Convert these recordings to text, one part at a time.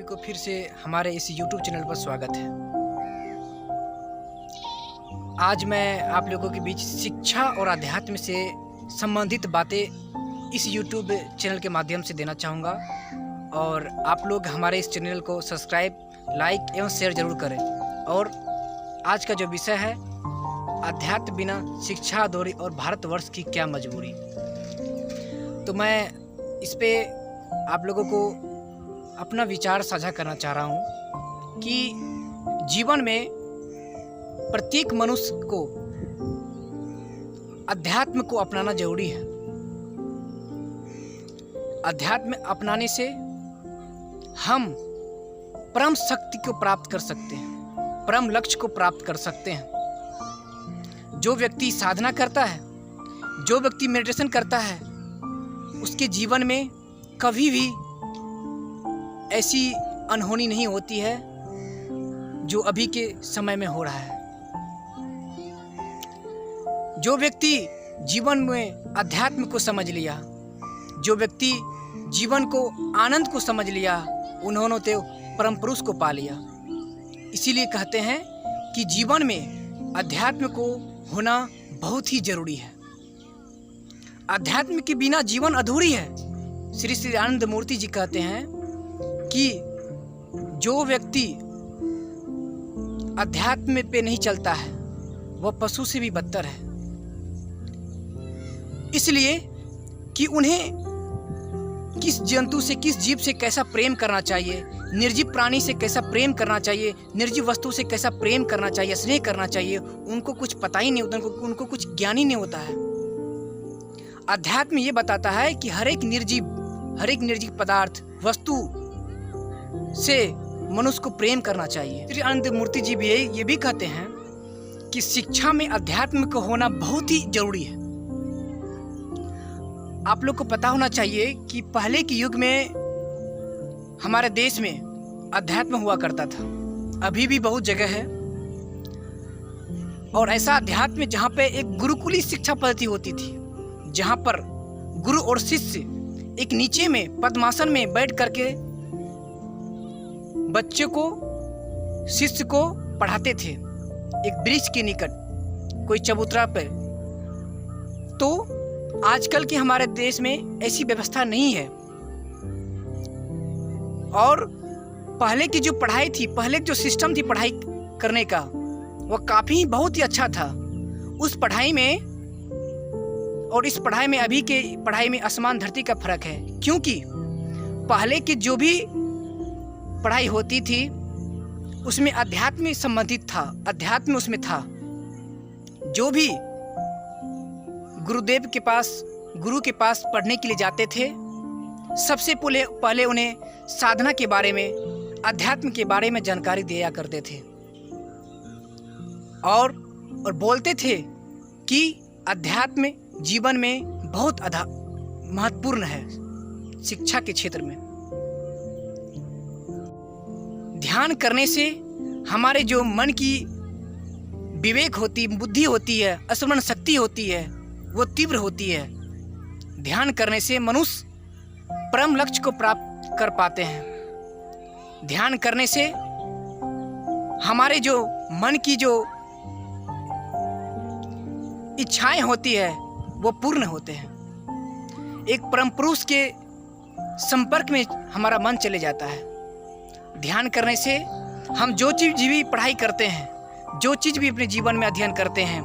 को फिर से हमारे इस YouTube चैनल पर स्वागत है। आज मैं आप लोगों के बीच शिक्षा और अध्यात्म से संबंधित बातें इस YouTube चैनल के माध्यम से देना चाहूँगा और आप लोग हमारे इस चैनल को सब्सक्राइब, लाइक एवं शेयर ज़रूर करें। और आज का जो विषय है, अध्यात्म बिना शिक्षा अधूरी और भारतवर्ष की क्या मजबूरी। तो मैं इस पे आप लोगों को अपना विचार साझा करना चाह रहा हूँ कि जीवन में प्रत्येक मनुष्य को अध्यात्म को अपनाना जरूरी है। अध्यात्म अपनाने से हम परम शक्ति को प्राप्त कर सकते हैं, परम लक्ष्य को प्राप्त कर सकते हैं। जो व्यक्ति साधना करता है, जो व्यक्ति मेडिटेशन करता है, उसके जीवन में कभी भी ऐसी अनहोनी नहीं होती है जो अभी के समय में हो रहा है। जो व्यक्ति जीवन में अध्यात्म को समझ लिया, जो व्यक्ति जीवन को आनंद को समझ लिया, उन्होंने तो परम पुरुष को पा लिया। इसीलिए कहते हैं कि जीवन में अध्यात्म को होना बहुत ही जरूरी है। अध्यात्म के बिना जीवन अधूरी है। श्री श्री आनंद मूर्ति जी कहते हैं कि जो व्यक्ति अध्यात्म पे नहीं चलता है वह पशु से भी बदतर है। इसलिए कि उन्हें किस जंतु से, किस जीव से कैसा प्रेम करना चाहिए, निर्जीव प्राणी से कैसा प्रेम करना चाहिए, निर्जीव वस्तु से कैसा प्रेम करना चाहिए, स्नेह करना चाहिए, उनको कुछ पता ही नहीं होता, उनको कुछ ज्ञान ही नहीं होता है। अध्यात्म ये बताता है कि हर एक निर्जीव पदार्थ, वस्तु से मनुष्य को प्रेम करना चाहिए। श्री आनंद मूर्ति जी भी ये भी कहते हैं कि शिक्षा में अध्यात्म को होना बहुत ही जरूरी है। आप लोग को पता होना चाहिए कि पहले के युग में हमारे देश में अध्यात्म हुआ करता था, अभी भी बहुत जगह है। और ऐसा अध्यात्म जहाँ पे एक गुरुकुली शिक्षा पद्धति होती थी, जहाँ पर गुरु और शिष्य एक नीचे में पद्मासन में बैठ करके बच्चे को, शिष्य को पढ़ाते थे, एक वृक्ष के निकट, कोई चबूतरा पर। तो आजकल के हमारे देश में ऐसी व्यवस्था नहीं है। और पहले की जो पढ़ाई थी, पहले जो सिस्टम थी पढ़ाई करने का, वह काफ़ी बहुत ही अच्छा था। उस पढ़ाई में और इस पढ़ाई में, अभी के पढ़ाई में आसमान धरती का फर्क है। क्योंकि पहले की जो भी पढ़ाई होती थी उसमें अध्यात्म संबंधित था, अध्यात्म उसमें था। जो भी गुरुदेव के पास, गुरु के पास पढ़ने के लिए जाते थे, सबसे पहले उन्हें साधना के बारे में, अध्यात्म के बारे में जानकारी दिया करते थे और बोलते थे कि अध्यात्म जीवन में बहुत महत्वपूर्ण है। शिक्षा के क्षेत्र में ध्यान करने से हमारे जो मन की विवेक होती, बुद्धि होती है, स्मरण शक्ति होती है, वो तीव्र होती है। ध्यान करने से मनुष्य परम लक्ष्य को प्राप्त कर पाते हैं। ध्यान करने से हमारे जो मन की जो इच्छाएं होती है वो पूर्ण होते हैं। एक परम पुरुष के संपर्क में हमारा मन चले जाता है। ध्यान करने से हम जो चीज़ भी पढ़ाई करते हैं, जो चीज़ भी अपने जीवन में अध्ययन करते हैं,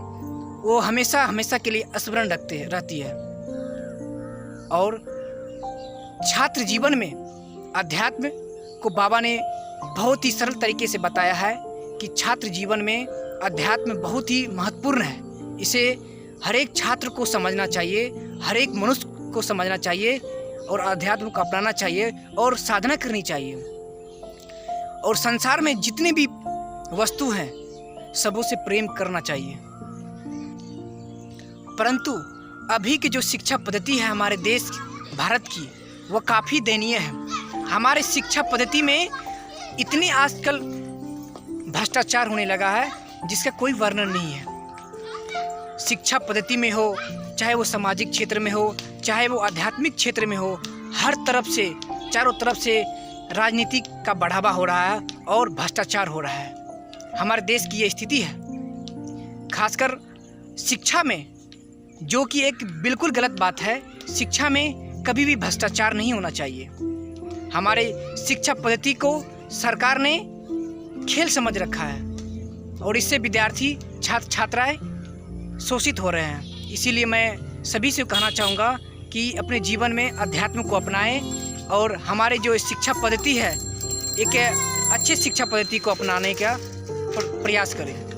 वो हमेशा के लिए स्मरण रहती है। और छात्र जीवन में अध्यात्म को बाबा ने बहुत ही सरल तरीके से बताया है कि छात्र जीवन में अध्यात्म बहुत ही महत्वपूर्ण है। इसे हर एक छात्र को समझना चाहिए, हर एक मनुष्य को समझना चाहिए और अध्यात्म को अपनाना चाहिए और साधना करनी चाहिए। और संसार में जितने भी वस्तु हैं सबों से प्रेम करना चाहिए। परंतु अभी की जो शिक्षा पद्धति है हमारे देश भारत की, वह काफ़ी दयनीय है। हमारे शिक्षा पद्धति में इतने आजकल भ्रष्टाचार होने लगा है जिसका कोई वर्णन नहीं है। शिक्षा पद्धति में हो, चाहे वो सामाजिक क्षेत्र में हो, चाहे वो आध्यात्मिक क्षेत्र में हो, हर तरफ से, चारों तरफ से राजनीति का बढ़ावा हो रहा है और भ्रष्टाचार हो रहा है। हमारे देश की ये स्थिति है, खासकर शिक्षा में, जो कि एक बिल्कुल गलत बात है। शिक्षा में कभी भी भ्रष्टाचार नहीं होना चाहिए। हमारे शिक्षा पद्धति को सरकार ने खेल समझ रखा है और इससे विद्यार्थी छात्र छात्राएं शोषित हो रहे हैं। इसीलिए मैं सभी से कहना चाहूँगा कि अपने जीवन में अध्यात्म को अपनाएं और हमारे जो शिक्षा पद्धति है, एक अच्छी शिक्षा पद्धति को अपनाने का प्रयास करें।